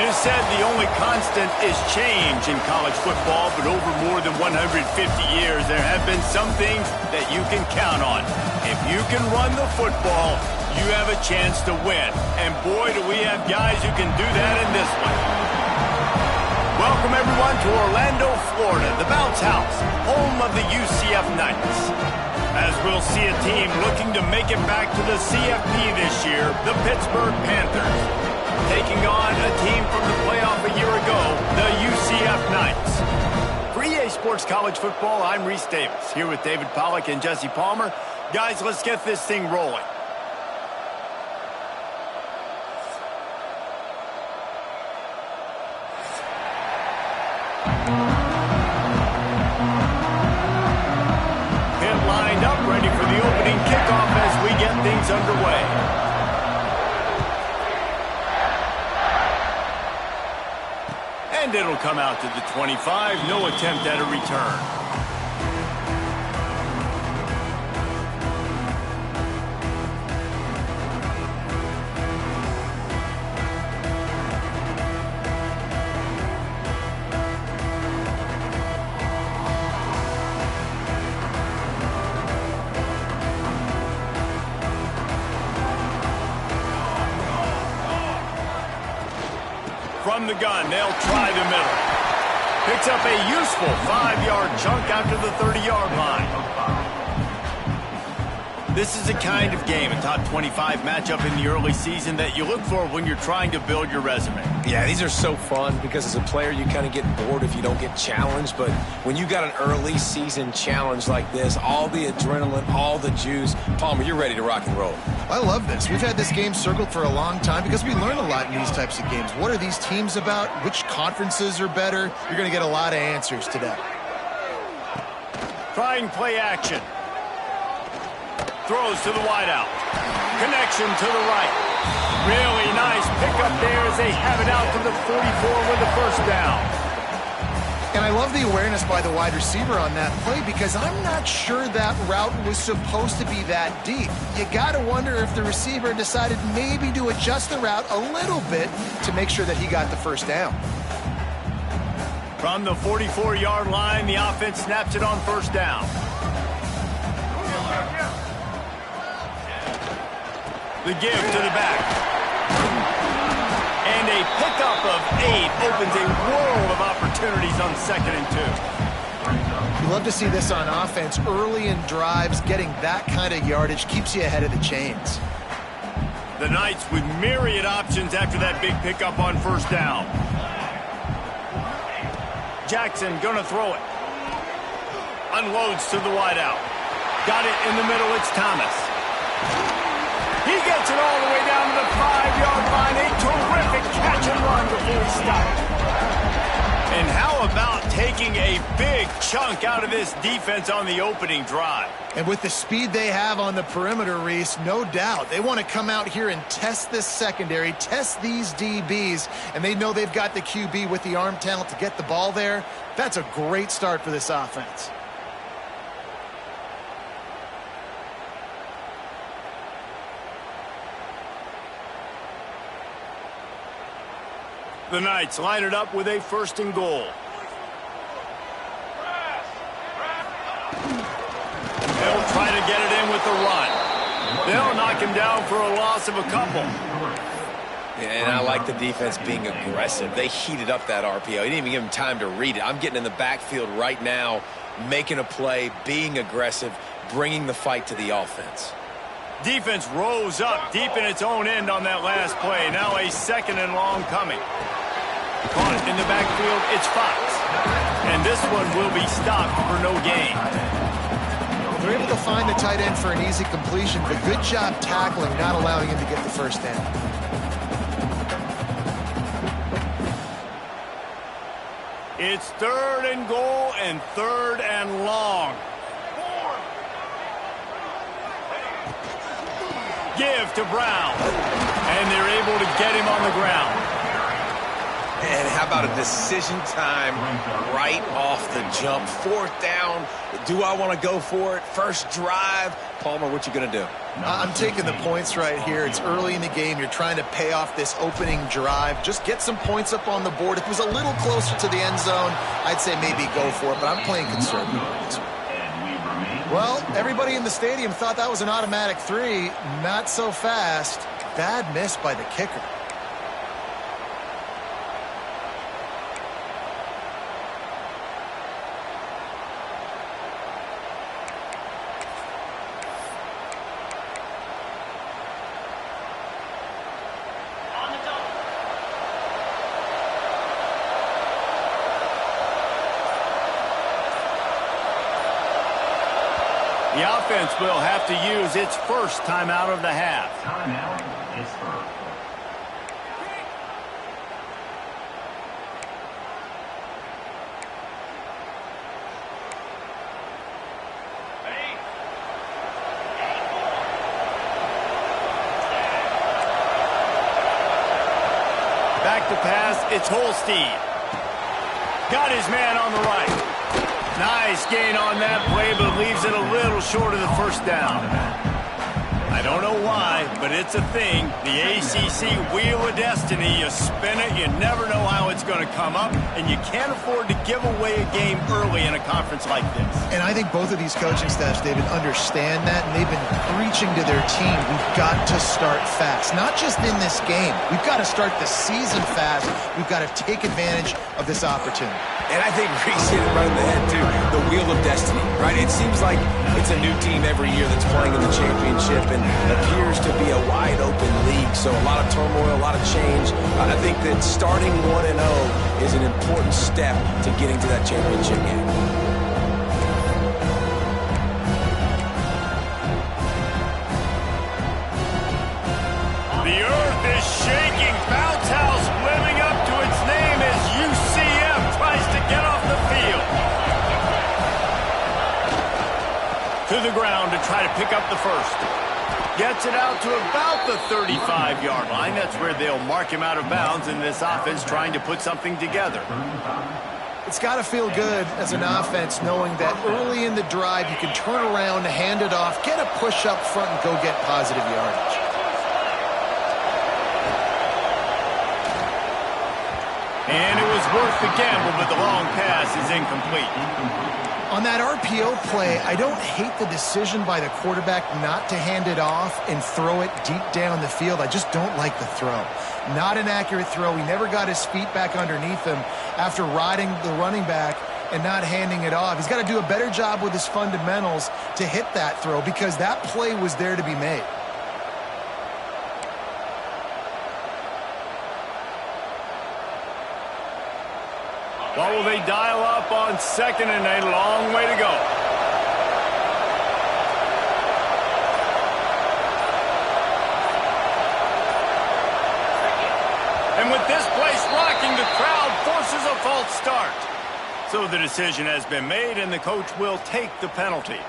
It is said the only constant is change in college football, but over more than 150 years, there have been some things that you can count on. If you can run the football, you have a chance to win. And boy, do we have guys who can do that in this one. Welcome, everyone, to Orlando, Florida, the bounce house, home of the UCF Knights. As we'll see a team looking to make it back to the CFP this year, the Pittsburgh Panthers, taking on a team from the playoff a year ago, the UCF Knights. For EA Sports College Football, I'm Reese Davis, here with David Pollack and Jesse Palmer. Guys, let's get this thing rolling. Pitt lined up, ready for the opening kickoff as we get things underway. And it'll come out to the 25. No attempt at a return. From the gun, they'll try the middle. Picks up a useful 5-yard chunk out to the 30-yard line. This is the kind of game, a top 25 matchup in the early season that you look for when you're trying to build your resume. Yeah, these are so fun because as a player, you kind of get bored if you don't get challenged. But when you got an early season challenge like this, all the adrenaline, all the juice, Palmer, you're ready to rock and roll. I love this. We've had this game circled for a long time because we learn a lot in these types of games. What are these teams about? Which conferences are better? You're going to get a lot of answers today. Trying play action. Throws to the wideout. Connection to the right. Really nice pickup there as they have it out to the 44 with the first down. And I love the awareness by the wide receiver on that play because I'm not sure that route was supposed to be that deep. You got to wonder if the receiver decided maybe to adjust the route a little bit to make sure that he got the first down. From the 44-yard line, the offense snaps it on first down. The give to the back. And a pickup of 8 opens a world of opportunities on 2nd and 2. You love to see this on offense. Early in drives, getting that kind of yardage keeps you ahead of the chains. The Knights with myriad options after that big pickup on first down. Jackson gonna throw it. Unloads to the wideout. Got it in the middle, it's Thomas. He gets it all the way down to the 5-yard line. A terrific catch and run before he stopped. And how about taking a big chunk out of this defense on the opening drive? And with the speed they have on the perimeter, Reese, no doubt. They want to come out here and test this secondary, test these DBs, and they know they've got the QB with the arm talent to get the ball there. That's a great start for this offense. The Knights line it up with a 1st and goal. They'll try to get it in with the run. They'll knock him down for a loss of a couple. And I like the defense being aggressive. They heated up that RPO. He didn't even give him time to read it. I'm getting in the backfield right now, making a play, being aggressive, bringing the fight to the offense. Defense rose up deep in its own end on that last play. Now a 2nd and long coming. Caught it in the backfield, it's Fox. And this one will be stopped for no gain. They're able to find the tight end for an easy completion, but good job tackling, not allowing him to get the first down. It's 3rd and goal and 3rd and long. Give to Brown. And they're able to get him on the ground. And how about a decision time right off the jump? 4th down. Do I want to go for it? First drive. Palmer, what you going to do? I'm taking the points right here. It's early in the game. You're trying to pay off this opening drive. Just get some points up on the board. If it was a little closer to the end zone, I'd say maybe go for it, but I'm playing conservative. Well, everybody in the stadium thought that was an automatic 3. Not so fast. Bad miss by the kicker. The offense will have to use its first timeout of the half. Timeout is first. Back to pass, it's Holstein. Got his man on the right. Nice gain on that play, but leaves it a little short of the first down. I don't know why, but it's a thing. The ACC Wheel of Destiny, you spin it, you never know how it's going to come up, and you can't afford to give away a game early in a conference like this. And I think both of these coaching staffs, David, understand that, and they've been preaching to their team, we've got to start fast. Not just in this game. We've got to start the season fast. We've got to take advantage of this opportunity. And I think Reese hit it right in the head, too. The Wheel of Destiny, right? It seems like it's a new team every year that's playing in the championship and appears to be a wide-open league. So a lot of turmoil, a lot of change. I think that starting 1-0 is an important step to getting to that championship game. The earth is shaking. Bounce House living up to its name as UCF tries to get off the field. To the ground to try to pick up the first. Gets it out to about the 35-yard line. That's where they'll mark him out of bounds in this offense trying to put something together. It's got to feel good as an offense knowing that early in the drive you can turn around, hand it off, get a push up front, and go get positive yardage. And it was worth the gamble, but the long pass is incomplete. On that RPO play, I don't hate the decision by the quarterback not to hand it off and throw it deep down the field. I just don't like the throw. Not an accurate throw. He never got his feet back underneath him after riding the running back and not handing it off. He's got to do a better job with his fundamentals to hit that throw because that play was there to be made. What will they dial up on second and a long way to go? And with this place rocking, the crowd forces a false start. So the decision has been made, and the coach will take the penalty.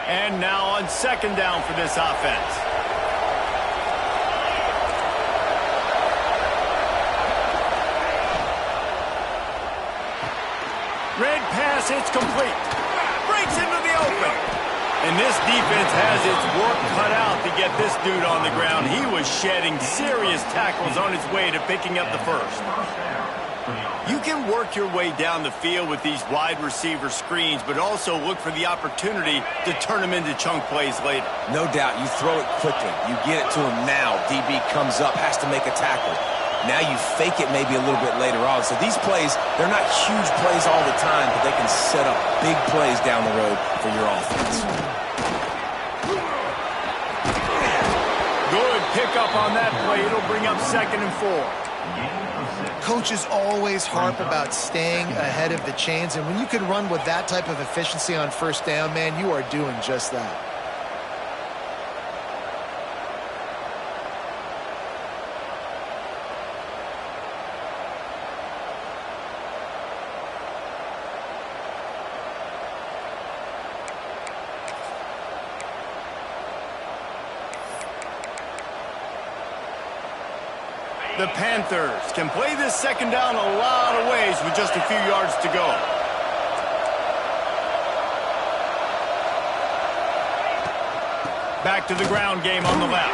And now on second down for this offense. Red pass, it's complete. Breaks into the open. And this defense has its work cut out to get this dude on the ground. He was shedding serious tackles on his way to picking up the first. You can work your way down the field with these wide receiver screens, but also look for the opportunity to turn them into chunk plays later. No doubt, you throw it quickly. You get it to him now. DB comes up, has to make a tackle. Now you fake it maybe a little bit later on. So these plays, they're not huge plays all the time, but they can set up big plays down the road for your offense. Good pickup on that play. It'll bring up 2nd and 4. Coaches always harp about staying ahead of the chains, and when you can run with that type of efficiency on first down, man, you are doing just that. The Panthers can play this second down a lot of ways with just a few yards to go. Back to the ground game on the left.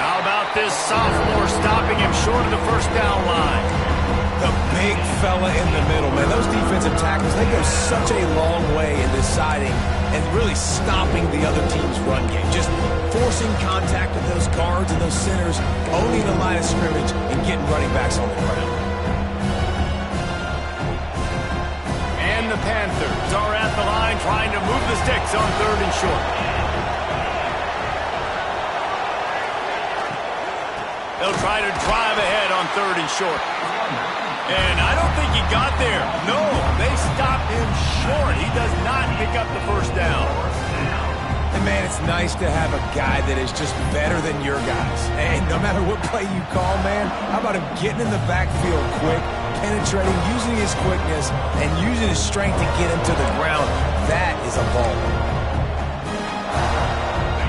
How about this sophomore stopping him short of the first down line? The big fella in the middle, man. Those defensive tackles, they go such a long way in deciding and really stopping the other team's run game. Just forcing contact with those guards and those centers, owning the line of scrimmage, and getting running backs on the ground. And the Panthers are at the line trying to move the sticks on 3rd and short. They'll try to drive ahead on 3rd and short. And I don't think he got there. No, they stopped him short. He does not pick up the first down. And, man, it's nice to have a guy that is just better than your guys. And no matter what play you call, man, how about him getting in the backfield quick, penetrating, using his quickness, and using his strength to get him to the ground. That is a ball.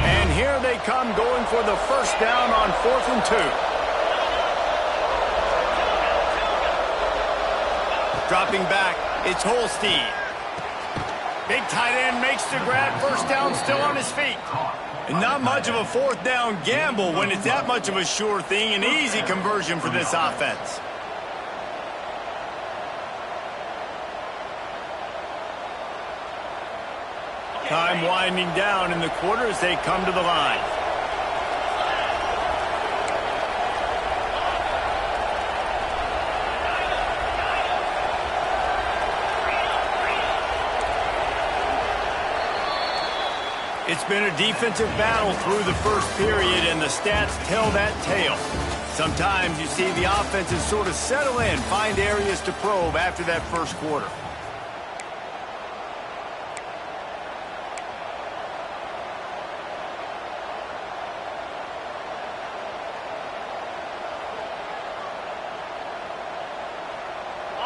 And here they come going for the first down on 4th and 2. Dropping back, it's Holstein. Big tight end makes the grab, first down still on his feet. And not much of a 4th down gamble when it's that much of a sure thing, an easy conversion for this offense. Time winding down in the quarter as they come to the line. It's been a defensive battle through the first period, and the stats tell that tale. Sometimes you see the offenses sort of settle in, find areas to probe after that first quarter.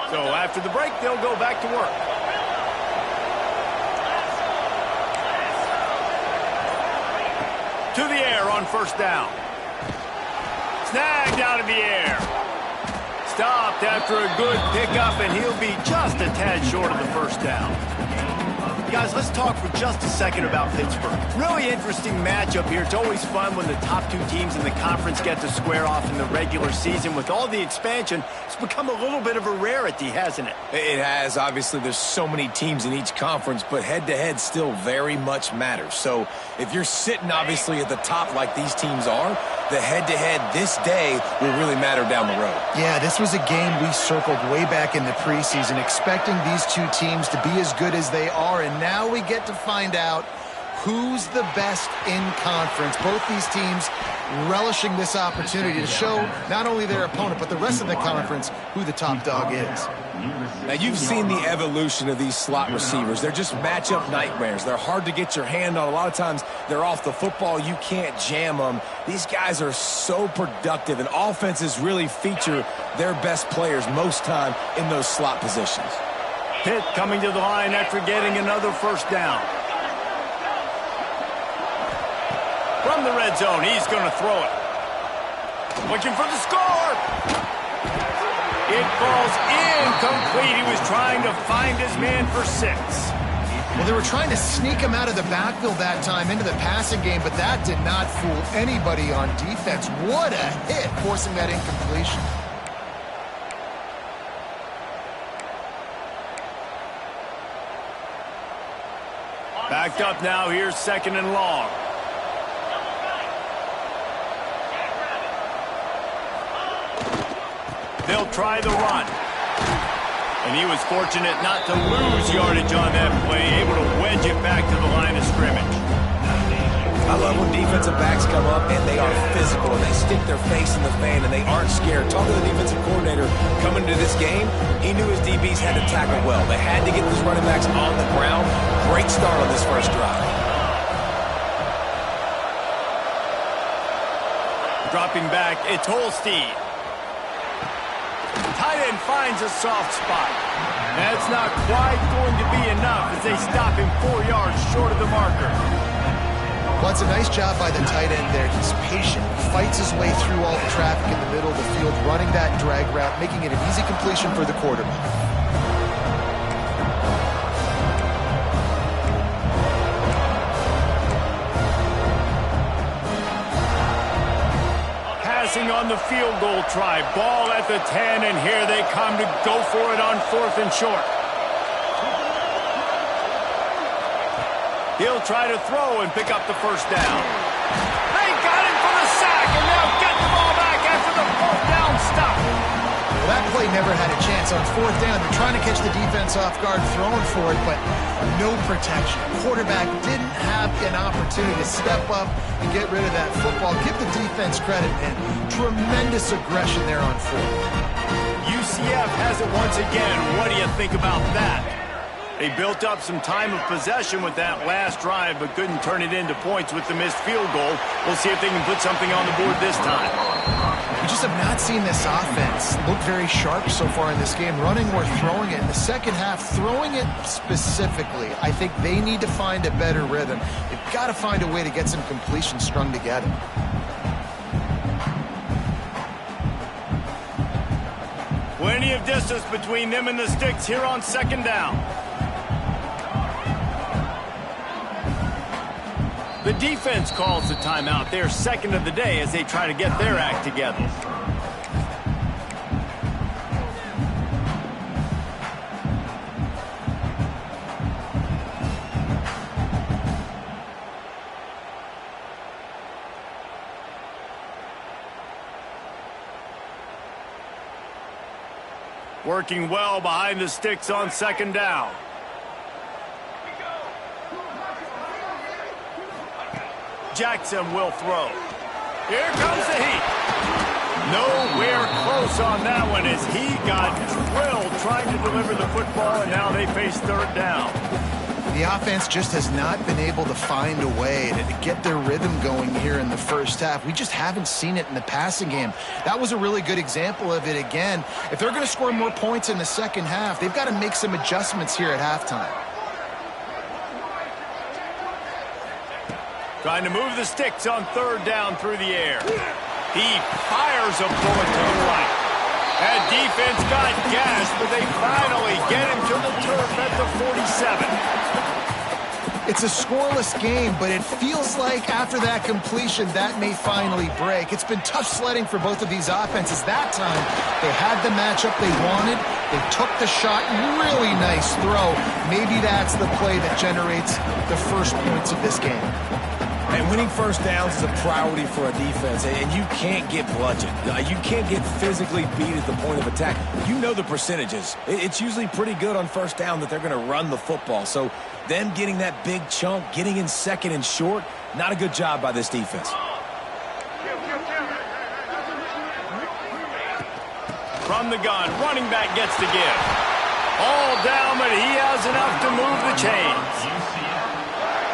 So after the break, they'll go back to work. To the air on first down. Snagged out of the air. Stopped after a good pickup, and he'll be just a tad short of the first down. Guys, let's talk for just a second about Pittsburgh. Really interesting matchup here. It's always fun when the top two teams in the conference get to square off in the regular season. With all the expansion, it's become a little bit of a rarity, hasn't it? It has. Obviously, there's so many teams in each conference, but head-to-head still very much matters. So if you're sitting, obviously, at the top like these teams are, the head-to-head this day will really matter down the road. Yeah, this was a game we circled way back in the preseason, expecting these two teams to be as good as they are, and now we get to find out who's the best in conference. Both these teams relishing this opportunity to show not only their opponent, but the rest of the conference who the top dog is. Now, you've seen the evolution of these slot receivers. They're just matchup nightmares. They're hard to get your hand on. A lot of times, they're off the football. You can't jam them. These guys are so productive, and offenses really feature their best players most time in those slot positions. Pitt coming to the line after getting another first down. From the red zone, he's going to throw it. Looking for the score. It falls incomplete. He was trying to find his man for 6. Well, they were trying to sneak him out of the backfield that time into the passing game, but that did not fool anybody on defense. What a hit, forcing that incompletion. Backed up now, here's 2nd and long. They'll try the run. And he was fortunate not to lose yardage on that play, able to wedge it back to the line of scrimmage. I love when defensive backs come up and they are physical and they stick their face in the fan and they aren't scared. Talking to the defensive coordinator coming into this game, he knew his DBs had to tackle well. They had to get these running backs on the ground. Great start on this first drive. Dropping back, it's Holstein. Tight end finds a soft spot. That's not quite going to be enough as they stop him 4 yards short of the marker. Well, it's a nice job by the tight end there. He's patient, fights his way through all the traffic in the middle of the field, running that drag route, making it an easy completion for the quarterback. Passing on the field goal try. Ball at the 10, and here they come to go for it on 4th and short. He'll try to throw and pick up the first down. They got him for the sack, and now get the ball back after the 4th down stop. Well, that play never had a chance on 4th down. They're trying to catch the defense off guard, throwing for it, but no protection. Quarterback didn't have an opportunity to step up and get rid of that football. Give the defense credit, man. Tremendous aggression there on 4th. UCF has it once again. What do you think about that? They built up some time of possession with that last drive, but couldn't turn it into points with the missed field goal. We'll see if they can put something on the board this time. We just have not seen this offense look very sharp so far in this game, running or throwing it. In the second half, throwing it specifically, I think they need to find a better rhythm. They've got to find a way to get some completions strung together. Plenty of distance between them and the sticks here on 2nd down. The defense calls the timeout. Their 2nd of the day as they try to get their act together. Working well behind the sticks on 2nd down. Jackson will throw. Here comes the heat. Nowhere close on that one as he got drilled trying to deliver the football, and now they face 3rd down. The offense just has not been able to find a way to get their rhythm going here in the first half. We just haven't seen it in the passing game. That was a really good example of it again. If they're going to score more points in the second half, they've got to make some adjustments here at halftime. Trying to move the sticks on 3rd down through the air. He fires a bullet to the right. That defense got gashed, but they finally get him to the turf at the 47. It's a scoreless game, but it feels like after that completion, that may finally break. It's been tough sledding for both of these offenses. That time, they had the matchup they wanted. They took the shot. Really nice throw. Maybe that's the play that generates the first points of this game. And winning first downs is a priority for a defense, and you can't get bludgeoned. You can't get physically beat at the point of attack. You know the percentages. It's usually pretty good on first down that they're going to run the football. So them getting that big chunk, getting in 2nd and short, not a good job by this defense. From the gun, running back gets to give. All down, but he has enough to move the chains.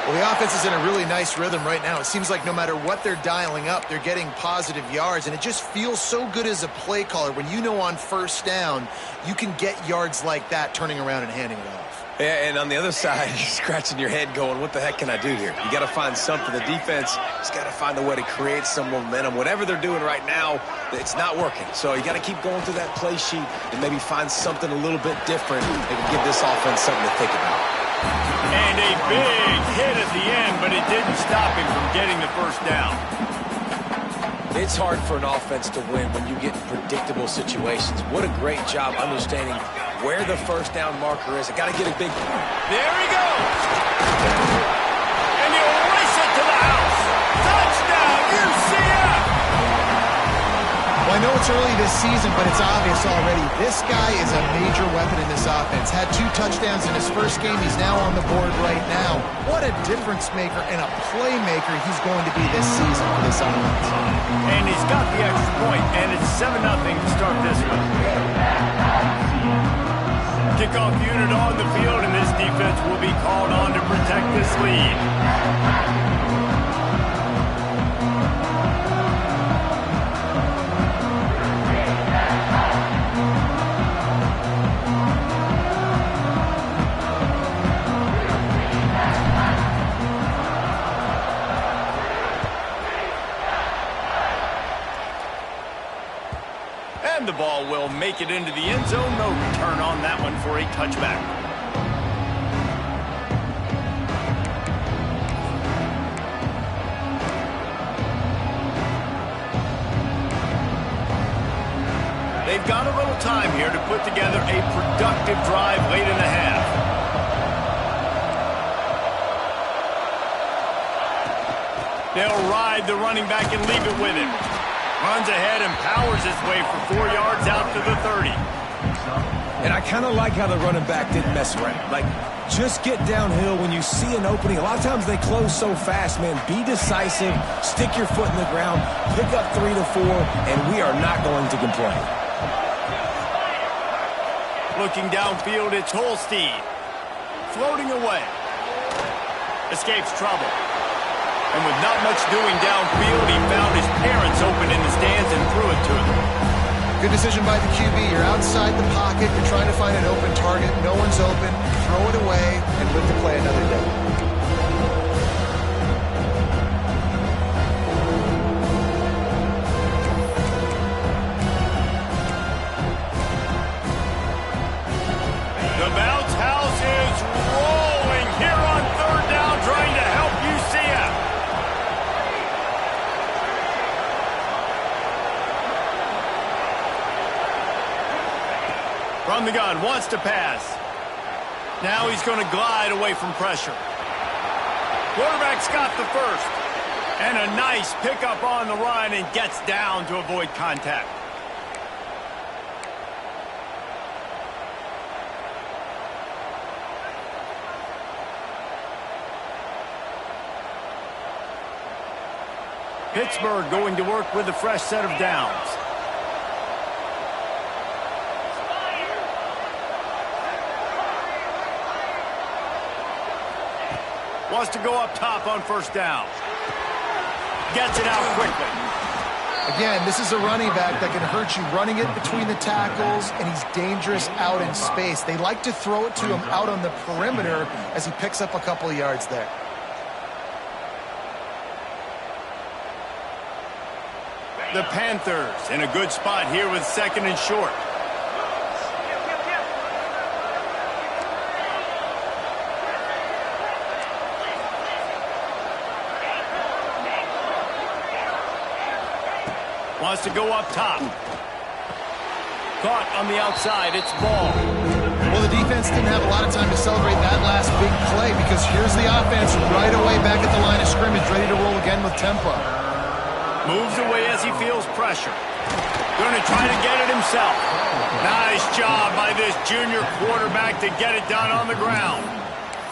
Well, the offense is in a really nice rhythm right now. It seems like no matter what they're dialing up, they're getting positive yards, and it just feels so good as a play caller when you know on first down you can get yards like that turning around and handing it off. Yeah, and on the other side, you're scratching your head going, what the heck can I do here? You got to find something. The defense has got to find a way to create some momentum. Whatever they're doing right now, it's not working. So you got to keep going through that play sheet and maybe find something a little bit different that can give this offense something to think about. And a big hit at the end, but it didn't stop him from getting the first down. It's hard for an offense to win when you get in predictable situations. What a great job understanding where the first down marker is. I got to get a big... There he goes! And he'll race it to the house. Touchdown, UCF! Well, I know it's early this season, but it's obvious already. This guy is a major weapon in this offense. Had 2 touchdowns in his first game. He's now on the board right now. What a difference maker and a playmaker he's going to be this season for this offense. And he's got the extra point, and it's 7-0 to start this one. Kickoff unit on the field, and this defense will be called on to protect this lead. and the ball will make it into the end zone. No return on that one for a touchback. They've got a little time here to put together a productive drive late in the half. They'll ride the running back and leave it with him. Runs ahead and powers his way for 4 yards out to the 30. And I kind of like how the running back didn't mess around. Like, just get downhill when you see an opening. A lot of times they close so fast, man. Be decisive, stick your foot in the ground, pick up 3 to 4, and we are not going to complain. Looking downfield, it's Holstein. Floating away. Escapes trouble. And with not much doing downfield, he found his parents open in the stands and threw it to them. Good decision by the QB. You're outside the pocket. You're trying to find an open target. No one's open. Throw it away and live to play another day. The bounce house is rolling here on third down, trying to help you see it. From the gun, wants to pass. Now he's going to glide away from pressure. Quarterback's got the first. And a nice pickup on the run and gets down to avoid contact. Pittsburgh going to work with a fresh set of downs. Wants to go up top on first down. Gets it out quickly. Again, this is a running back that can hurt you running it between the tackles, and he's dangerous out in space. They like to throw it to him out on the perimeter as he picks up a couple of yards there. The Panthers in a good spot here with second and short. Wants to go up top. Caught on the outside. It's ball. Well, the defense didn't have a lot of time to celebrate that last big play because here's the offense right away back at the line of scrimmage, ready to roll again with tempo. Moves away as he feels pressure. Going to try to get it himself. Nice job by this junior quarterback to get it done on the ground.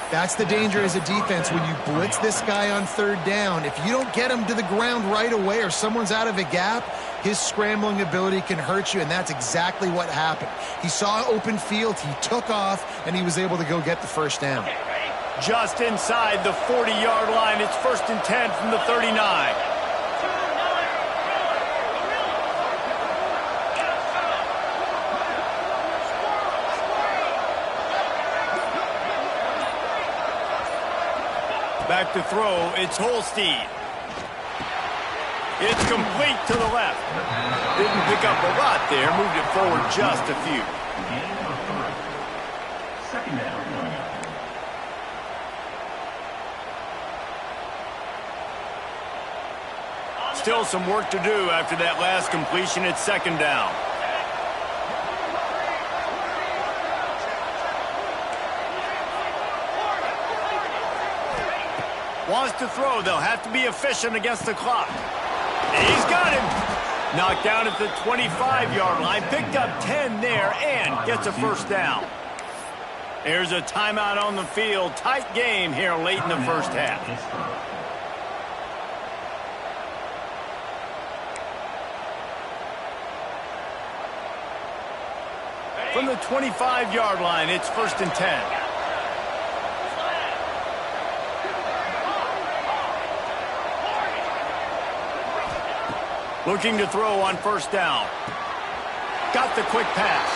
That's the danger as a defense when you blitz this guy on third down. If you don't get him to the ground right away or someone's out of a gap, his scrambling ability can hurt you, and that's exactly what happened. He saw open field, he took off, and he was able to go get the first down. Just inside the 40-yard line, it's 1st and 10 from the 39. Back to throw, it's Holstein. It's complete to the left. Didn't pick up a lot there, moved it forward just a few. Second down. Still some work to do after that last completion at second down. Wants to throw. They'll have to be efficient against the clock. He's got him. Knocked down at the 25-yard line. Picked up 10 there and gets a first down. There's a timeout on the field. Tight game here late in the first half. From the 25-yard line, it's 1st and 10. Looking to throw on first down. Got the quick pass.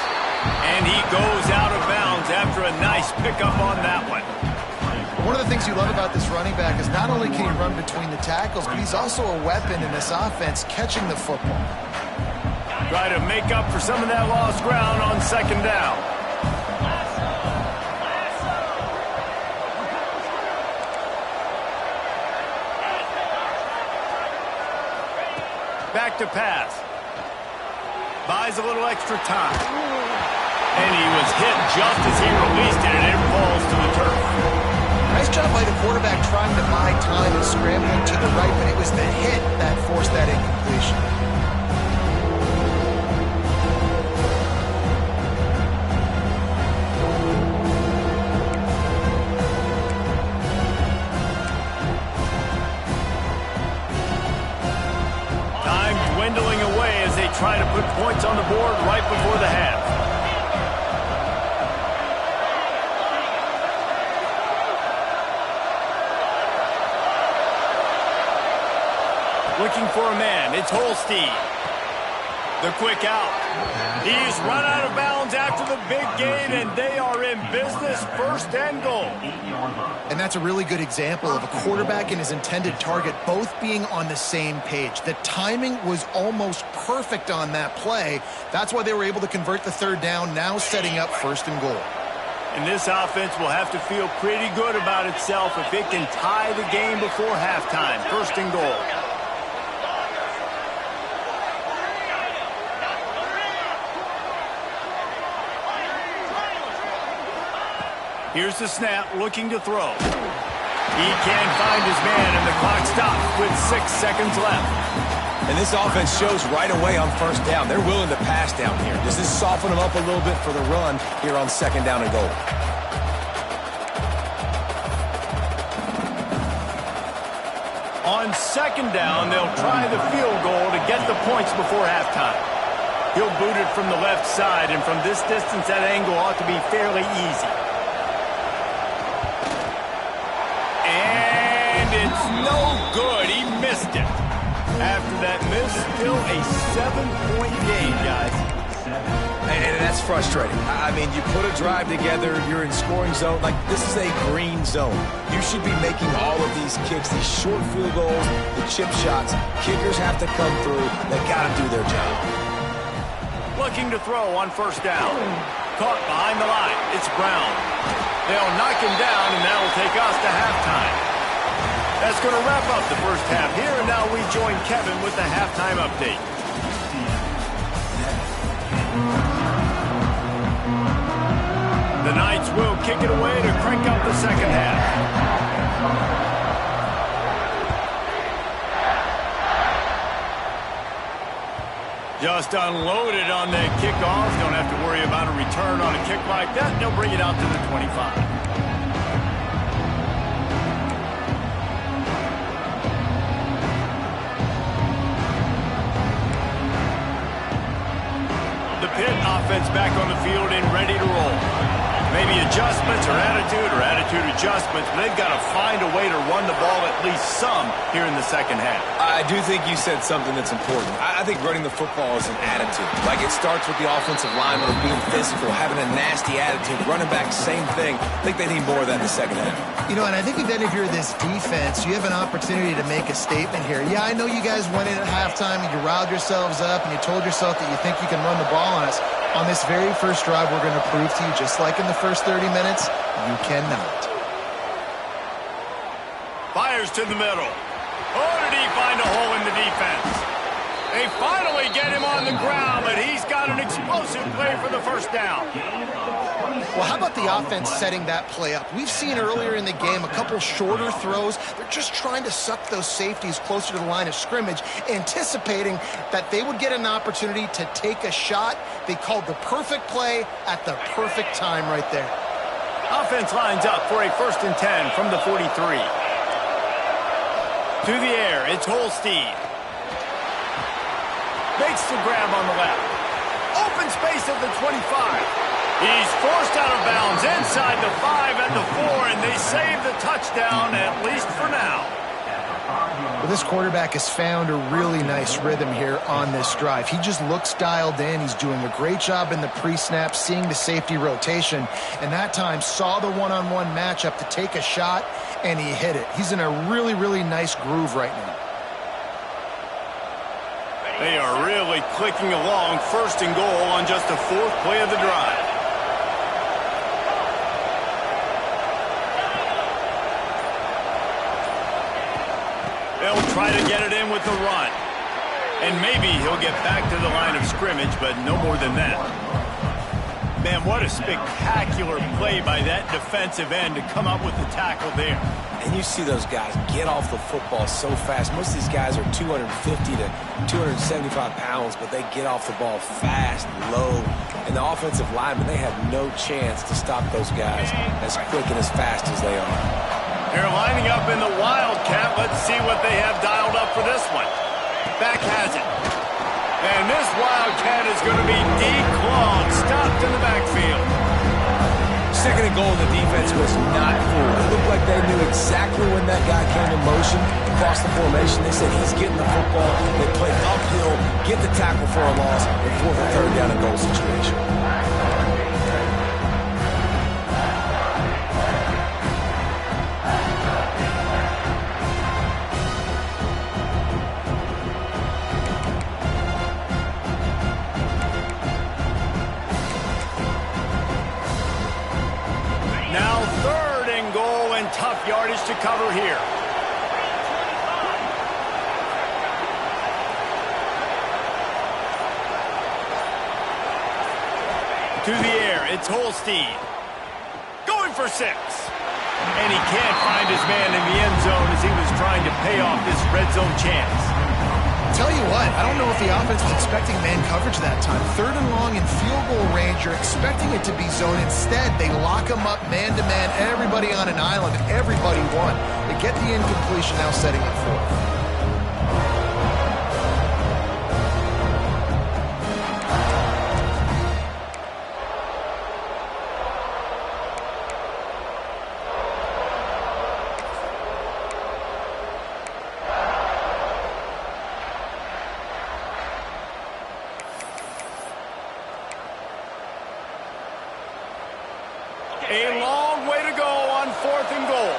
And he goes out of bounds after a nice pickup on that one. One of the things you love about this running back is not only can he run between the tackles, but he's also a weapon in this offense catching the football. Try to make up for some of that lost ground on second down. Back to pass. Buys a little extra time. And he was hit just as he released it, and it falls to the turf. Nice job by the quarterback trying to buy time and scrambling to the right, but it was the hit that forced that incompletion. Dwindling away as they try to put points on the board right before the half. Looking for a man. It's Holstein. The quick out. He's run out of bounds after the big gain, and they are in business. First and goal. And that's a really good example of a quarterback and his intended target both being on the same page. The timing was almost perfect on that play. That's why they were able to convert the third down, now setting up first and goal. And this offense will have to feel pretty good about itself if it can tie the game before halftime. First and goal. Here's the snap, looking to throw. He can't find his man, and the clock stops with 6 seconds left. And this offense shows right away on first down. They're willing to pass down here. Does this soften them up a little bit for the run here on second down and goal? On second down, they'll try the field goal to get the points before halftime. He'll boot it from the left side, and from this distance, that angle ought to be fairly easy. It's no good. He missed it. After that miss, still a 7-point game, guys. And that's frustrating. I mean, you put a drive together, you're in scoring zone. Like, this is a green zone. You should be making all of these kicks, these short field goals, the chip shots. Kickers have to come through. They got to do their job. Looking to throw on first down. Caught behind the line. It's Brown. They'll knock him down, and that'll take us to halftime. That's going to wrap up the first half here, and now we join Kevin with the halftime update. The Knights will kick it away to crank up the second half. Just unloaded on that kickoff. Don't have to worry about a return on a kick like that. They'll bring it out to the 25. PITT offense back on the field and ready to roll. Maybe adjustments or attitude adjustments, but they've got to find a way to run the ball at least some here in the second half. I do think you said something that's important. I think running the football is an attitude. Like, it starts with the offensive lineman of being physical, having a nasty attitude. Running back, same thing. I think they need more of that in the second half. You know, and I think even if you're this defense, you have an opportunity to make a statement here. Yeah, I know you guys went in at halftime and you riled yourselves up and you told yourself that you think you can run the ball on us. On this very first drive, we're going to prove to you, just like in the first 30 minutes, you cannot. Fires to the middle. Oh, did he find a hole in the defense? They finally get him on the ground, but he's got an explosive play for the first down. Well, how about the offense setting that play up? We've seen earlier in the game a couple shorter throws. They're just trying to suck those safeties closer to the line of scrimmage, anticipating that they would get an opportunity to take a shot. They called the perfect play at the perfect time right there. Offense lines up for a 1st and 10 from the 43. To the air, it's Holstein. Makes the grab on the left. Open space at the 25. He's forced out of bounds inside the 5 and the 4, and they save the touchdown, at least for now. Well, this quarterback has found a really nice rhythm here on this drive. He just looks dialed in. He's doing a great job in the pre-snap, seeing the safety rotation, and that time saw the one-on-one matchup to take a shot, and he hit it. He's in a really, really nice groove right now. They are really clicking along, 1st and goal on just the 4th play of the drive. They'll try to get it in with the run. And maybe he'll get back to the line of scrimmage, but no more than that. Man, what a spectacular play by that defensive end to come up with the tackle there. And you see those guys get off the football so fast. Most of these guys are 250 to 275 pounds, but they get off the ball fast, low. And the offensive linemen, they have no chance to stop those guys as quick and as fast as they are. They're lining up in the Wildcat. Let's see what they have dialed up for this one. Back has it. And this Wildcat is going to be declawed, stopped in the backfield. 2nd and goal, the defense was not fooled. It looked like they knew exactly when that guy came in motion, across the formation. They said he's getting the football. They played uphill, get the tackle for a loss, and 4th and 3rd down and goal situation. Now 3rd and goal and tough yardage to cover here. To the air, it's Holstein. Going for 6. And he can't find his man in the end zone as he was trying to pay off this red zone chance. Tell you what, I don't know if the offense was expecting man coverage that time. 3rd and long in field goal range, you're expecting it to be zone. Instead, they lock him up man-to-man, everybody on an island, everybody won. They get the incompletion, now setting up 4th. A long way to go on 4th and goal.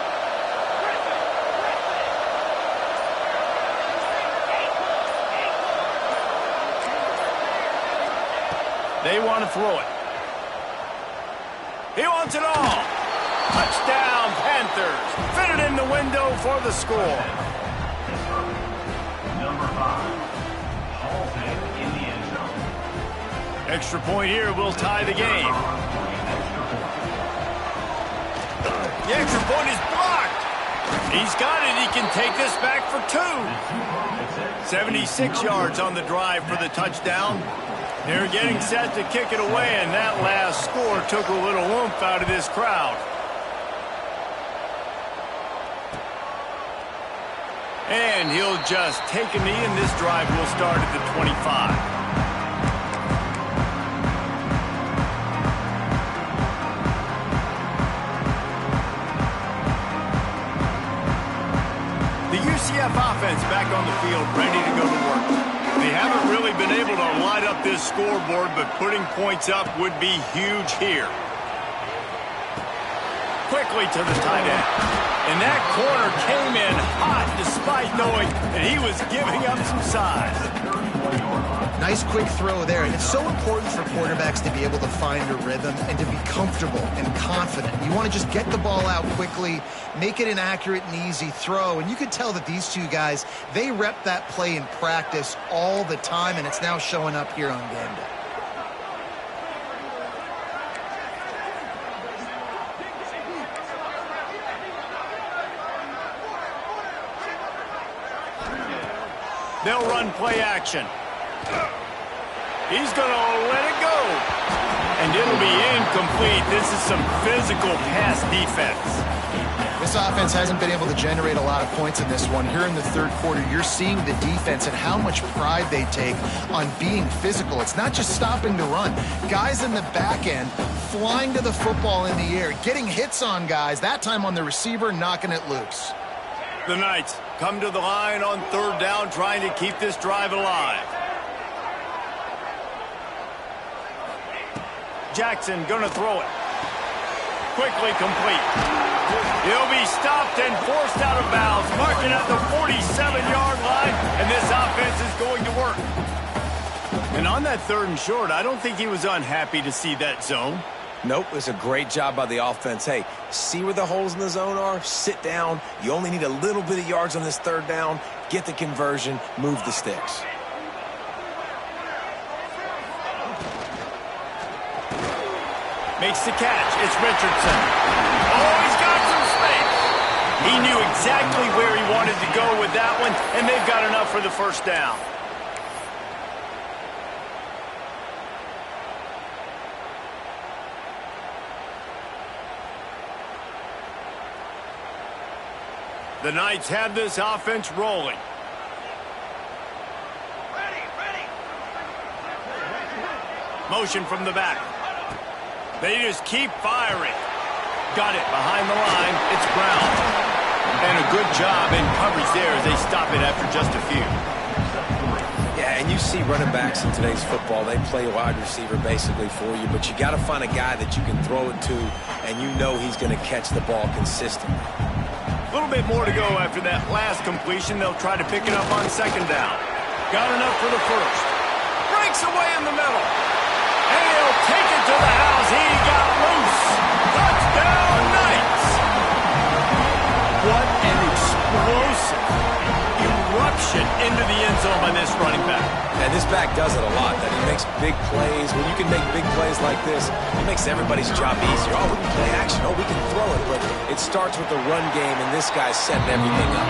They want to throw it. He wants it all. Touchdown, Panthers. Fit it in the window for the score. Number 5. Halted in the end zone. Extra point here will tie the game. The extra point is blocked. He's got it. He can take this back for 2. 76 yards on the drive for the touchdown. They're getting set to kick it away, and that last score took a little oomph out of this crowd. And he'll just take a knee, and this drive will start at the 25. The UCF offense back on the field, ready to go to work. They haven't really been able to light up this scoreboard, but putting points up would be huge here. Quickly to the tight end. And that corner came in hot despite knowing that he was giving up some size. Nice quick throw there. And it's so important for quarterbacks to be able to find a rhythm and to be comfortable and confident. You want to just get the ball out quickly, make it an accurate and easy throw. And you could tell that these two guys, they rep that play in practice all the time, and it's now showing up here on game day. They'll run play action. He's going to let it go. And it'll be incomplete. This is some physical pass defense. This offense hasn't been able to generate a lot of points in this one. Here in the 3rd quarter, you're seeing the defense and how much pride they take on being physical. It's not just stopping the run. Guys in the back end flying to the football in the air, getting hits on guys, that time on the receiver, knocking it loose. The Knights come to the line on 3rd down, trying to keep this drive alive. Jackson gonna throw it. Quickly complete. He'll be stopped and forced out of bounds, marking at the 47-yard line, and this offense is going to work. And on that 3rd and short, I don't think he was unhappy to see that zone. Nope, it's a great job by the offense. Hey, see where the holes in the zone are? Sit down. You only need a little bit of yards on this 3rd down. Get the conversion. Move the sticks. Makes the catch. It's Richardson. Oh, he's got some space. He knew exactly where he wanted to go with that one, and they've got enough for the 1st down. The Knights have this offense rolling. Motion from the back. They just keep firing. Got it behind the line. It's Brown. And a good job in coverage there as they stop it after just a few. Yeah, and you see running backs in today's football, they play wide receiver basically for you, but you got to find a guy that you can throw it to, and you know he's going to catch the ball consistently. A little bit more to go after that last completion. They'll try to pick it up on 2nd down. Got enough for the 1st. Breaks away in the middle. And he'll take it to the house. He got loose. Touchdown, Knights. What an explosive eruption into the end zone by this running back. And this back does it a lot. That he makes big plays. When you can make big plays like this, it makes everybody's job easier. Oh, we can play action. Oh, we can throw it. But it starts with the run game, and this guy's setting everything up.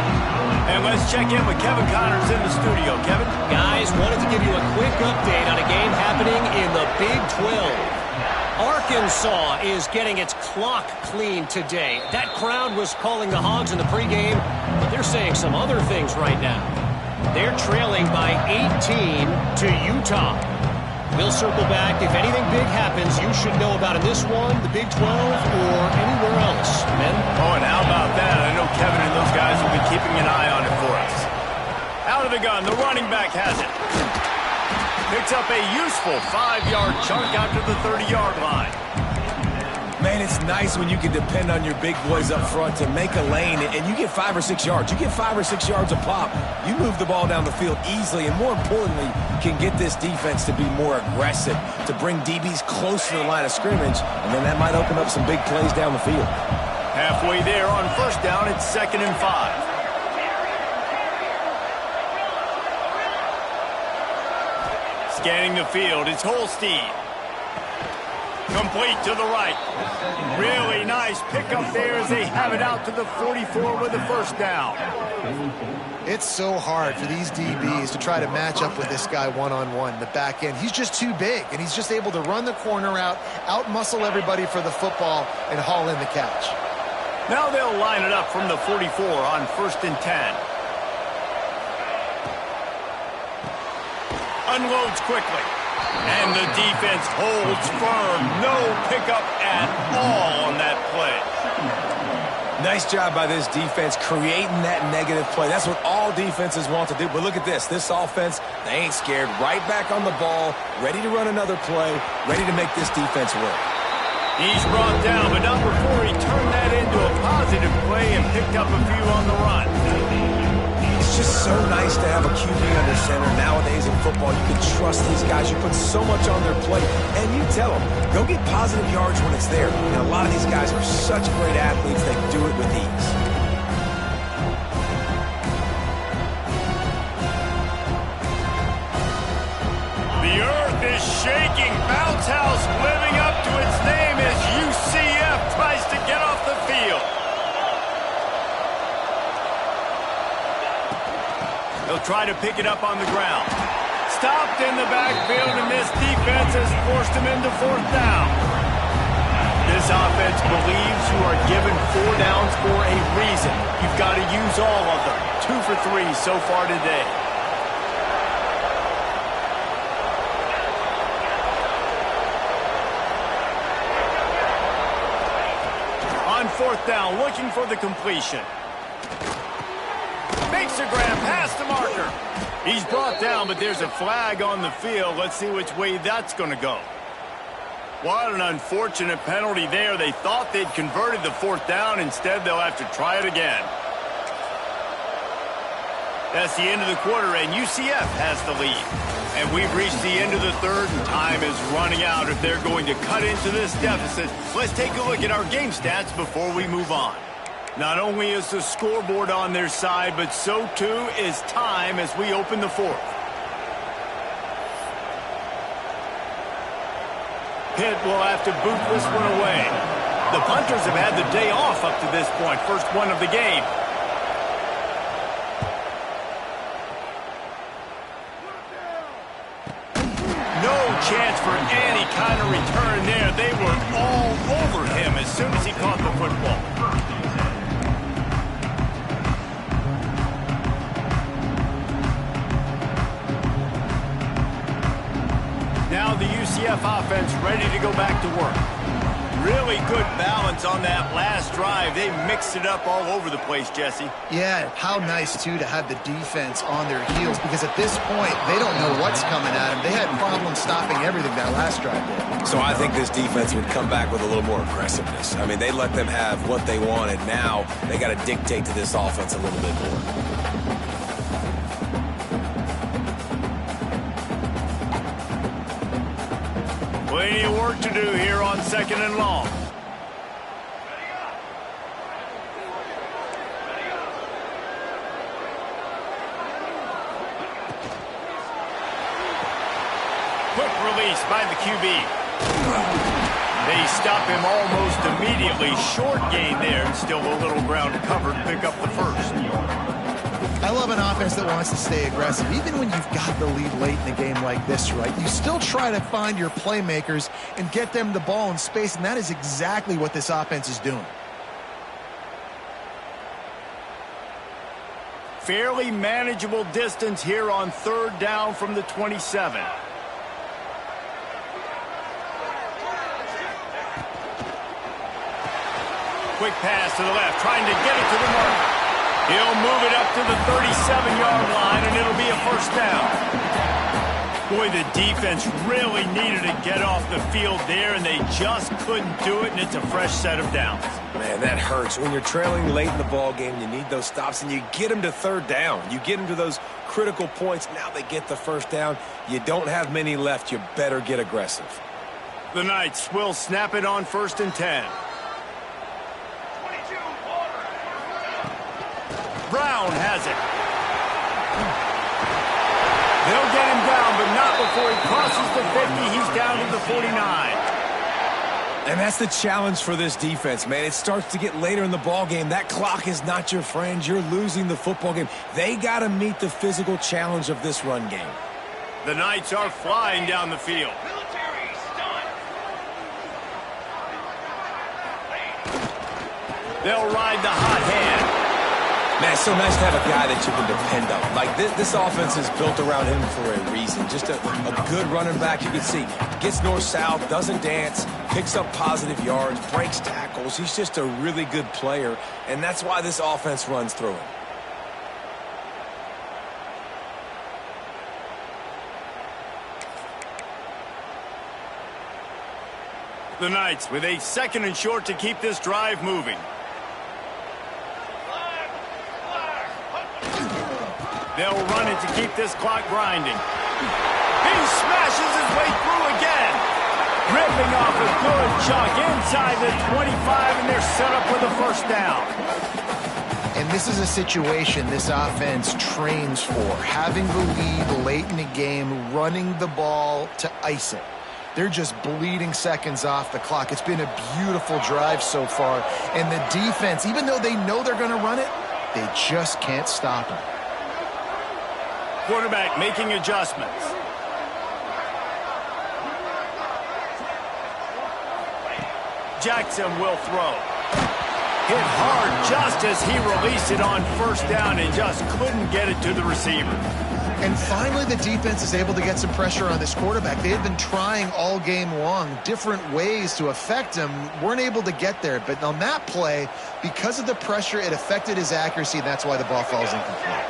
And let's check in with Kevin Connors in the studio. Kevin? Guys, wanted to give you a quick update on a game happening in the Big 12. Arkansas is getting its clock cleaned today. That crowd was calling the Hogs in the pregame, but they're saying some other things right now. They're trailing by 18 to Utah. We'll circle back. If anything big happens, you should know about in this one, the Big 12, or anywhere else. Men? Oh, and how about that? I know Kevin and those guys will be keeping an eye on it for us. Out of the gun, the running back has it. Picks up a useful 5-yard chunk out to the 30-yard line. Man, it's nice when you can depend on your big boys up front to make a lane, and you get 5 or 6 yards. You get 5 or 6 yards a pop. You move the ball down the field easily, and more importantly, can get this defense to be more aggressive, to bring DBs close to the line of scrimmage, and then that might open up some big plays down the field. Halfway there on 1st down, it's 2nd and 5. Scanning the field, it's Holstein. Complete to the right. Really nice pickup there as they have it out to the 44 with the 1st down. It's so hard for these DBs to try to match up with this guy one-on-one, the back end. He's just too big, and he's just able to run the corner out-muscle everybody for the football, and haul in the catch. Now they'll line it up from the 44 on 1st and 10. Unloads quickly. And the defense holds firm. No pickup at all on that play. Nice job by this defense creating that negative play. That's what all defenses want to do. But look at this. This offense, they ain't scared. Right back on the ball, ready to run another play, ready to make this defense work. He's brought down, but not before he turned that into a positive play and picked up a few on the run. It's just so nice to have a QB under center. Nowadays in football, you can trust these guys. You put so much on their plate, and you tell them, go get positive yards when it's there. And a lot of these guys are such great athletes, they do it with ease. The earth is shaking. Bounce House living up to its name as UCF tries to get off the field. They'll try to pick it up on the ground. Stopped in the backfield, and this defense has forced him into 4th down. This offense believes you are given 4 downs for a reason. You've got to use all of them. 2 for 3 so far today. On 4th down, looking for the completion. Makes a grab past the marker. He's brought down, but there's a flag on the field. Let's see which way that's going to go. What an unfortunate penalty there. They thought they'd converted the 4th down. Instead, they'll have to try it again. That's the end of the quarter, and UCF has the lead. And we've reached the end of the third, and time is running out if they're going to cut into this deficit. Let's take a look at our game stats before we move on. Not only is the scoreboard on their side, but so too is time as we open the fourth. Pitt will have to boot this one away. The punters have had the day off up to this point. First one of the game. No chance for any kind of return there. They were all over him as soon as he caught the football. Now the UCF offense ready to go back to work. Really good balance on that last drive. They mixed it up all over the place, Jesse. Yeah, how nice, too, to have the defense on their heels, because at this point, they don't know what's coming at them. They had problems stopping everything that last drive did. So I think this defense would come back with a little more aggressiveness. I mean, they let them have what they wanted. Now they got to dictate to this offense a little bit more. Plenty of work to do here on 2nd and long. Quick release by the QB. They stop him almost immediately. Short gain there, and still a little ground covered to pick up the first. I love an offense that wants to stay aggressive. Even when you've got the lead late in a game like this, right, you still try to find your playmakers and get them the ball in space, and that is exactly what this offense is doing. Fairly manageable distance here on 3rd down from the 27. Quick pass to the left, trying to get it to the mark. He'll move it up to the 37-yard line, and it'll be a first down. Boy, the defense really needed to get off the field there, and they just couldn't do it, and it's a fresh set of downs. Man, that hurts. When you're trailing late in the ball game, you need those stops, and you get them to 3rd down. You get them to those critical points. Now they get the first down. You don't have many left. You better get aggressive. The Knights will snap it on 1st and 10. Brown has it. They'll get him down, but not before he crosses the 50. He's down to the 49. And that's the challenge for this defense, man. It starts to get later in the ball game. That clock is not your friend. You're losing the football game. They got to meet the physical challenge of this run game. The Knights are flying down the field. They'll ride the hot hand. Man, it's so nice to have a guy that you can depend on. Like, this offense is built around him for a reason. Just a good running back. You can see, gets north-south, doesn't dance, picks up positive yards, breaks tackles. He's just a really good player, and that's why this offense runs through him. The Knights with a 2nd and short to keep this drive moving. They'll run it to keep this clock grinding. He smashes his way through again. Ripping off a good chunk inside the 25, and they're set up with a first down. And this is a situation this offense trains for, having the lead late in the game, running the ball to ice it. They're just bleeding seconds off the clock. It's been a beautiful drive so far, and the defense, even though they know they're going to run it, they just can't stop it. Quarterback making adjustments. Jackson will throw. Hit hard just as he released it on 1st down and just couldn't get it to the receiver. And finally, the defense is able to get some pressure on this quarterback. They had been trying all game long different ways to affect him, weren't able to get there. But on that play, because of the pressure, it affected his accuracy, and that's why the ball falls incomplete.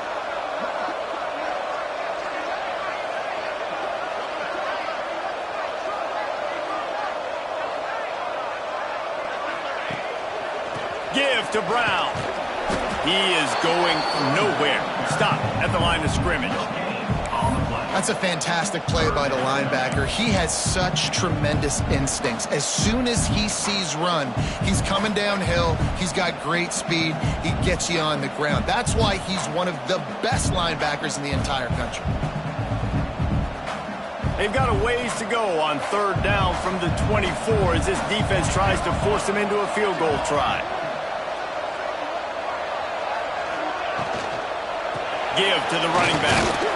Give to Brown. He is going nowhere. Stop at the line of scrimmage. That's a fantastic play by the linebacker. He has such tremendous instincts. As soon as he sees run, he's coming downhill. He's got great speed. He gets you on the ground. That's why he's one of the best linebackers in the entire country. They've got a ways to go on third down from the 24 as this defense tries to force them into a field goal try. Give to the running back.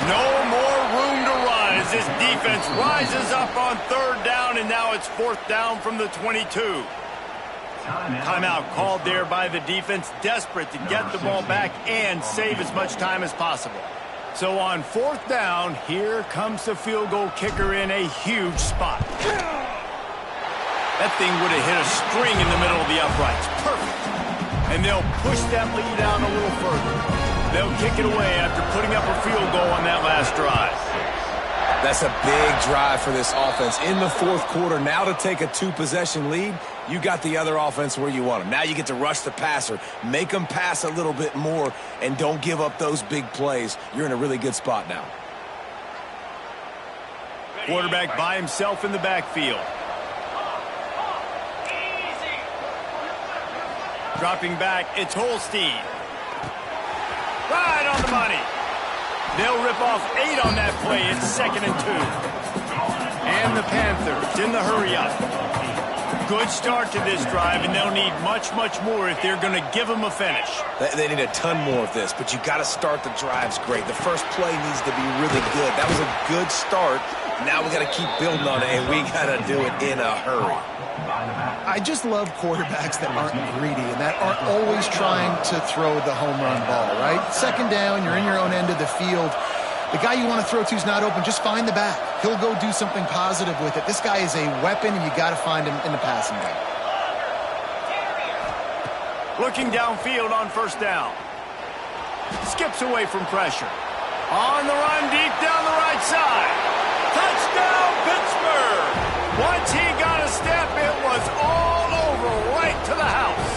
No more room to run as this defense rises up on third down, and now it's fourth down from the 22. Timeout called there by the defense, desperate to get the ball back and save as much time as possible. So on fourth down, here comes the field goal kicker in a huge spot. That thing would have hit a string in the middle of the uprights. Perfect. And they'll push that lead out a little further. They'll kick it away after putting up a field goal on that last drive. That's a big drive for this offense in the fourth quarter. Now to take a two-possession lead, you got the other offense where you want them. Now you get to rush the passer, make them pass a little bit more, and don't give up those big plays. You're in a really good spot now. Quarterback by himself in the backfield. Dropping back, it's Holstein. Right on the money. They'll rip off 8 on that play. It's 2nd and 2. And the Panthers in the hurry-up. Good start to this drive, and they'll need much, much more if they're going to give them a finish. They need a ton more of this, but you got to start the drives great. The first play needs to be really good. That was a good start. Now we got to keep building on it, and we got to do it in a hurry. I just love quarterbacks that aren't greedy and that aren't always trying to throw the home run ball, right? Second down, you're in your own end of the field. The guy you want to throw to is not open. Just find the back. He'll go do something positive with it. This guy is a weapon, and you got to find him in the passing game. Looking downfield on first down. Skips away from pressure. On the run, deep down the right side. Touchdown, Pittsburgh! Once he got a step, it was all over, right to the house.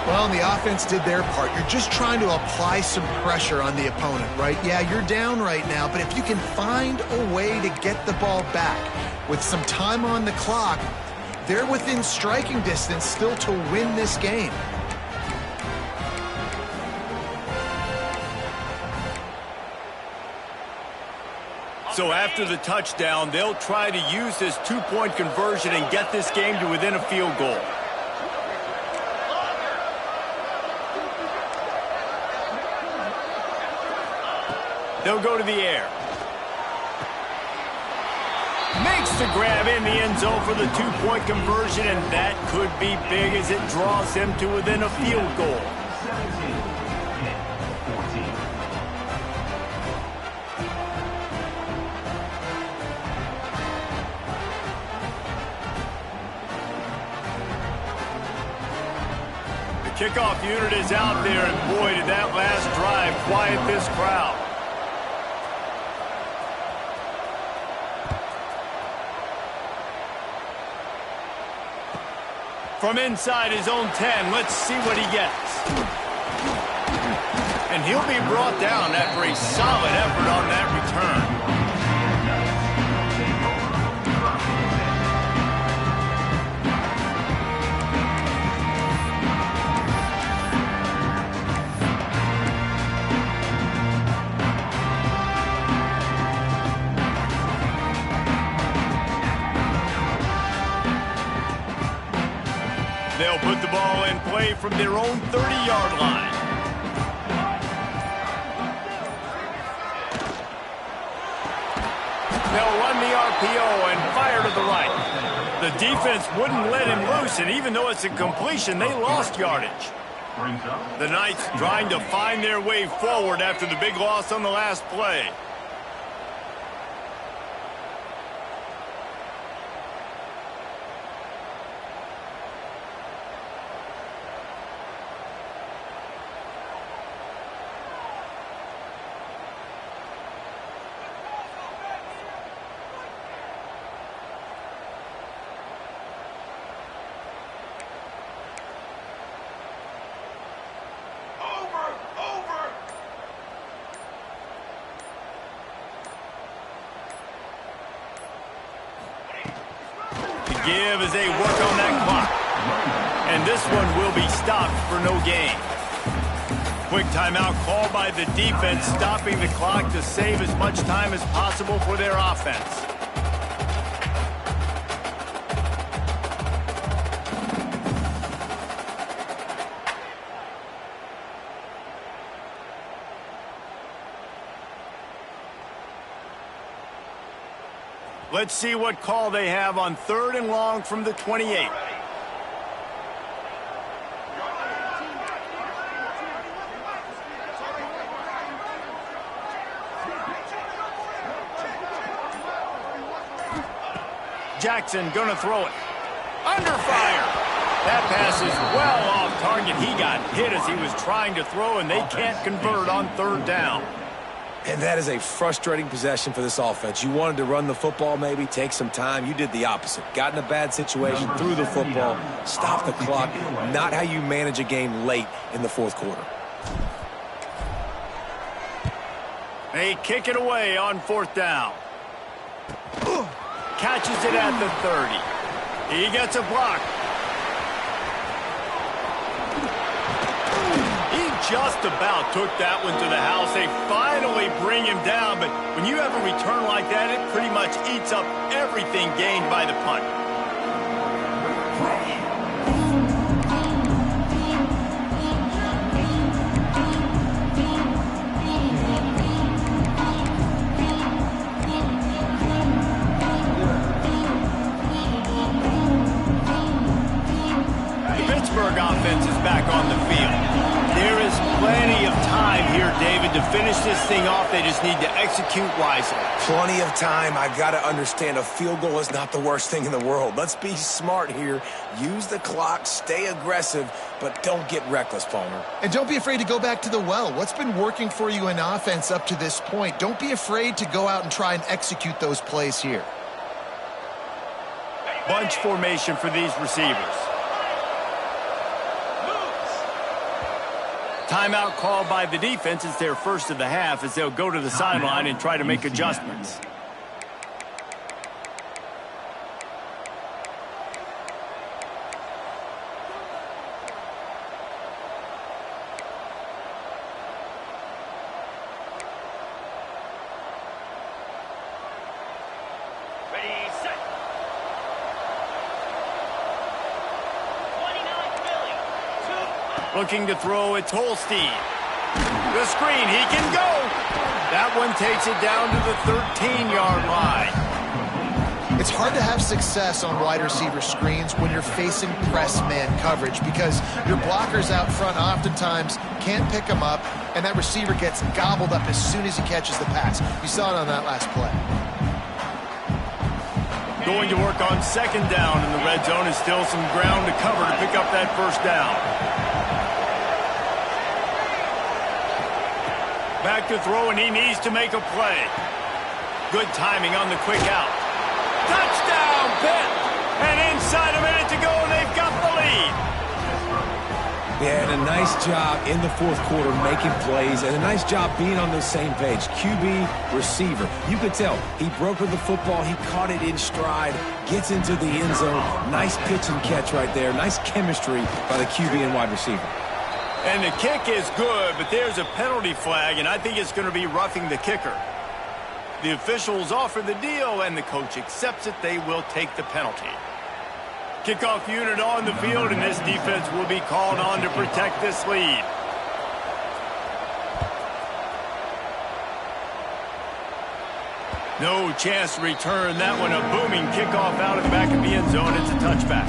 Well, the offense did their part. You're just trying to apply some pressure on the opponent, right? Yeah, you're down right now, but if you can find a way to get the ball back with some time on the clock, they're within striking distance still to win this game. So after the touchdown, they'll try to use this two-point conversion and get this game to within a field goal. They'll go to the air. Makes the grab in the end zone for the two-point conversion, and that could be big as it draws them to within a field goal. Kickoff unit is out there, and boy, did that last drive quiet this crowd. From inside his own 10, let's see what he gets. And he'll be brought down after a solid effort on that return. They'll put the ball in play from their own 30-yard line. They'll run the RPO and fire to the right. The defense wouldn't let him loose, and even though it's a completion, they lost yardage. The Knights trying to find their way forward after the big loss on the last play. give as they work on that clock. And this one will be stopped for no gain. Quick timeout called by the defense, stopping the clock to save as much time as possible for their offense. Let's see what call they have on 3rd and long from the 28. Jackson gonna throw it. Under fire. That pass is well off target. He got hit as he was trying to throw, and they can't convert on 3rd down. And that is a frustrating possession for this offense. You wanted to run the football, maybe take some time. You did the opposite. Got in a bad situation, threw the football, stopped the clock. Not how you manage a game late in the 4th quarter. They kick it away on 4th down. Catches it at the 30. He gets a block. He just about took that one to the house. They finally bring him down, but when you have a return like that, it pretty much eats up everything gained by the punt. Offense is back on the field. There is plenty of time here, David, to finish this thing off. They just need to execute wisely. Plenty of time. I got to understand a field goal is not the worst thing in the world. Let's be smart here. Use the clock, stay aggressive, but don't get reckless, Palmer. And don't be afraid to go back to the well. What's been working for you in offense up to this point? Don't be afraid to go out and try and execute those plays here. Bunch formation for these receivers. Timeout called by the defense. It's their first of the half as they'll go to the sideline and try to make adjustments. Looking to throw, it's Holstein. The screen, he can go. That one takes it down to the 13-yard line. It's hard to have success on wide receiver screens when you're facing press man coverage because your blockers out front oftentimes can't pick them up, and that receiver gets gobbled up as soon as he catches the pass. You saw it on that last play. Going to work on 2nd down in the red zone, and still some ground to cover to pick up that 1st down. Back to throw, and he needs to make a play. Good timing on the quick out. Touchdown, Pitt! And inside a minute to go, and they've got the lead. Yeah, and a nice job in the 4th quarter making plays, and a nice job being on the same page. QB, receiver. You could tell he brokered the football. He caught it in stride, gets into the end zone. Nice pitch and catch right there. Nice chemistry by the QB and wide receiver. And the kick is good, but there's a penalty flag, and I think it's going to be roughing the kicker. The officials offer the deal, and the coach accepts it. They will take the penalty. Kickoff unit on the field, and this defense will be called on to protect this lead. No chance to return that one. A booming kickoff out of the back of the end zone. It's a touchback.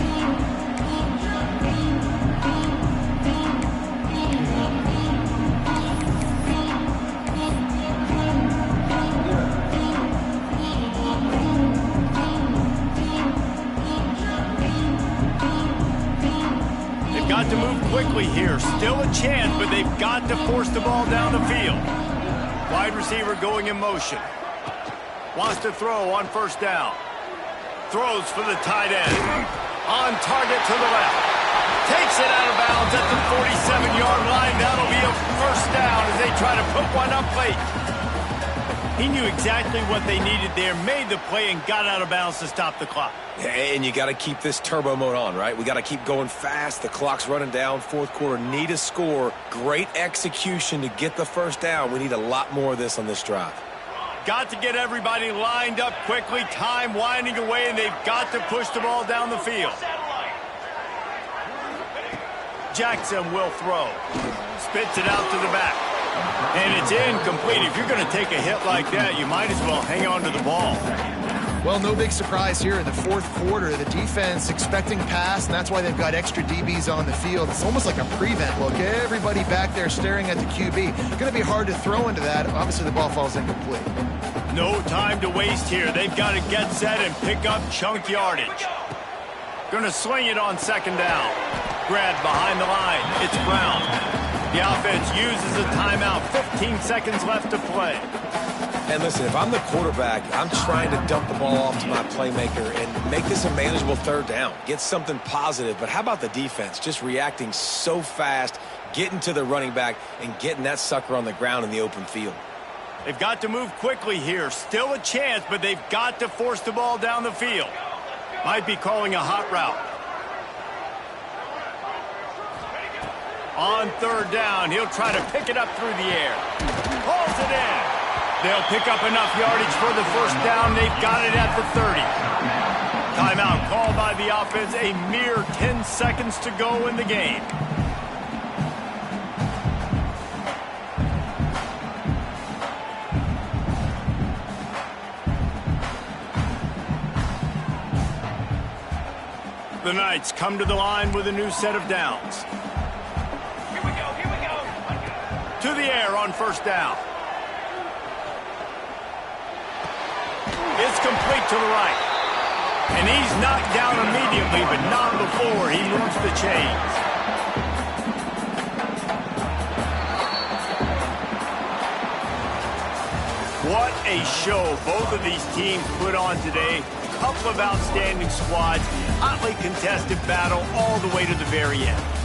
Got to move quickly here. Still a chance, but they've got to force the ball down the field. Wide receiver going in motion. Wants to throw on 1st down. Throws for the tight end. On target to the left. Takes it out of bounds at the 47-yard line. That'll be a 1st down as they try to put one up late. He knew exactly what they needed there, made the play, and got out of bounds to stop the clock. And you got to keep this turbo mode on, right? We got to keep going fast. The clock's running down. Fourth quarter, need a score. Great execution to get the first down. We need a lot more of this on this drive. Got to get everybody lined up quickly. Time winding away, and they've got to push the ball down the field. Jackson will throw. Spits it out to the back. And it's incomplete. If you're going to take a hit like that, you might as well hang on to the ball. Well, no big surprise here in the fourth quarter. The defense expecting pass, and that's why they've got extra DBs on the field. It's almost like a prevent look. Everybody back there staring at the QB. Going to be hard to throw into that. Obviously, the ball falls incomplete. No time to waste here. They've got to get set and pick up chunk yardage. Going to sling it on second down. Grabbed behind the line. It's Brown. The offense uses a timeout. 15 seconds left to play. And listen, if I'm the quarterback, I'm trying to dump the ball off to my playmaker and make this a manageable third down. Get something positive. But how about the defense? Just reacting so fast, getting to the running back, and getting that sucker on the ground in the open field. They've got to move quickly here. Still a chance, but they've got to force the ball down the field. Might be calling a hot route. On third down, he'll try to pick it up through the air. Hauls it in. They'll pick up enough yardage for the first down. They've got it at the 30. Timeout called by the offense. A mere 10 seconds to go in the game. The Knights come to the line with a new set of downs. Here we go. To the air on first down. It's complete to the right. And he's knocked down immediately, but not before he moves the chains. What a show both of these teams put on today. Couple of outstanding squads, hotly contested battle all the way to the very end.